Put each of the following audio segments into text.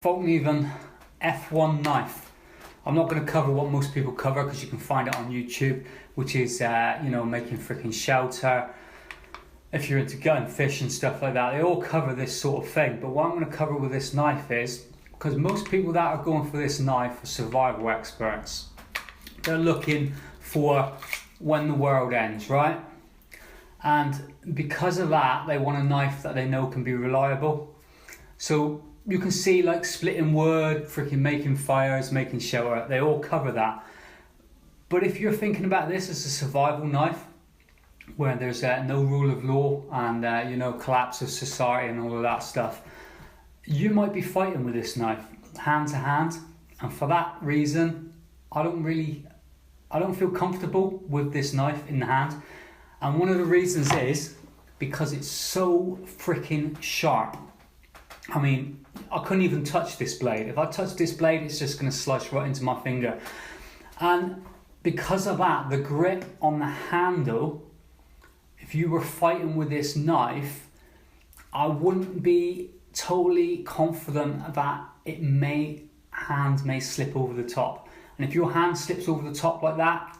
Fallkniven F1 knife. I'm not going to cover what most people cover because you can find it on YouTube, which is making freaking shelter. If you're into gun fish and stuff like that, they all cover this sort of thing. But what I'm going to cover with this knife is, because most people that are going for this knife are survival experts. They're looking for when the world ends, right? And because of that, they want a knife that they know can be reliable. So you can see, like, splitting wood, freaking making fires, making shelter, they all cover that. But if you're thinking about this as a survival knife, where there's no rule of law and collapse of society and all of that stuff, you might be fighting with this knife hand to hand. And for that reason, I don't feel comfortable with this knife in the hand. And one of the reasons is because it's so freaking sharp. I mean, I couldn't even touch this blade. If I touch this blade, it's just going to slice right into my finger. And because of that, the grip on the handle, if you were fighting with this knife, I wouldn't be totally confident that hand may slip over the top. And if your hand slips over the top like that,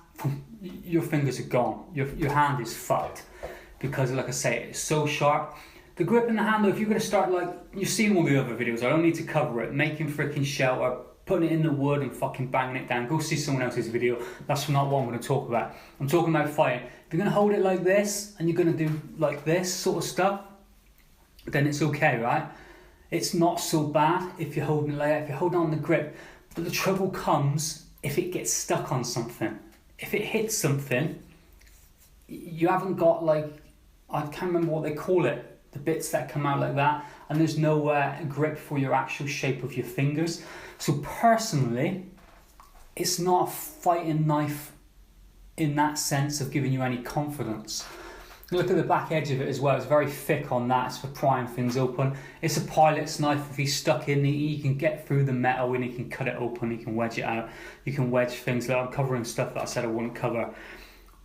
your fingers are gone. Your hand is fucked. Because, like I say, it's so sharp. The grip in the handle, if you're going to start, like, you've seen all the other videos, I don't need to cover it, making freaking shelter, putting it in the wood and fucking banging it down. Go see someone else's video. That's not what I'm going to talk about. I'm talking about fighting. If you're going to hold it like this, and you're going to do like this sort of stuff, then it's okay, right? It's not so bad if you're holding it like that, if you're holding on the grip. But the trouble comes if it gets stuck on something. If it hits something, you haven't got, like, I can't remember what they call it, the bits that come out like that, and there's no grip for your actual shape of your fingers. So personally, it's not a fighting knife in that sense of giving you any confidence. Look at the back edge of it as well, it's very thick on that, it's for prying things open. It's a pilot's knife. If he's stuck in, he can get through the metal and he can cut it open, he can wedge it out. You can wedge things, like I'm covering stuff that I said I wouldn't cover.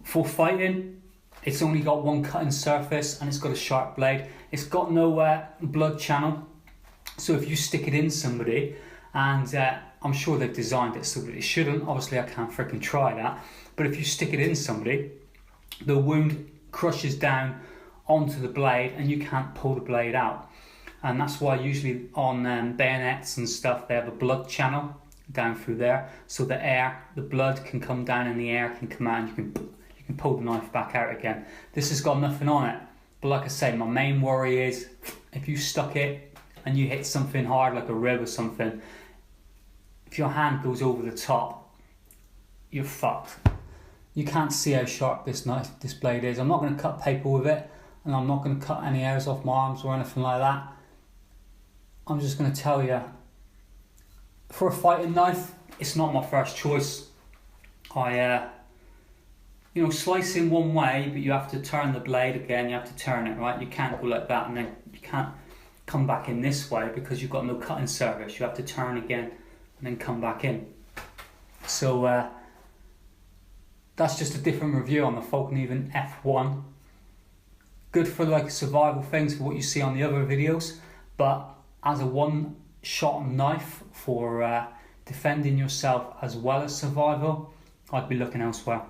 For fighting, it's only got one cutting surface and it's got a sharp blade. It's got no blood channel. So if you stick it in somebody, and I'm sure they've designed it so that it shouldn't, obviously I can't freaking try that, but if you stick it in somebody, the wound crushes down onto the blade and you can't pull the blade out. And that's why usually on bayonets and stuff, they have a blood channel down through there, so the blood can come down and the air can come out and you can pull the knife back out again. This has got nothing on it, but like I say, my main worry is if you stuck it and you hit something hard like a rib or something, if your hand goes over the top, you're fucked. You can't see how sharp this blade is. I'm not going to cut paper with it, and I'm not going to cut any hairs off my arms or anything like that. I'm just going to tell you, for a fighting knife, it's not my first choice. Slice in one way, but you have to turn the blade again, you have to turn it, right? You can't go like that and then you can't come back in this way because you've got no cutting surface. You have to turn again and then come back in. So that's just a different review on the Fallkniven F1. Good for, like, survival things, for what you see on the other videos, but as a one-shot knife for defending yourself as well as survival, I'd be looking elsewhere.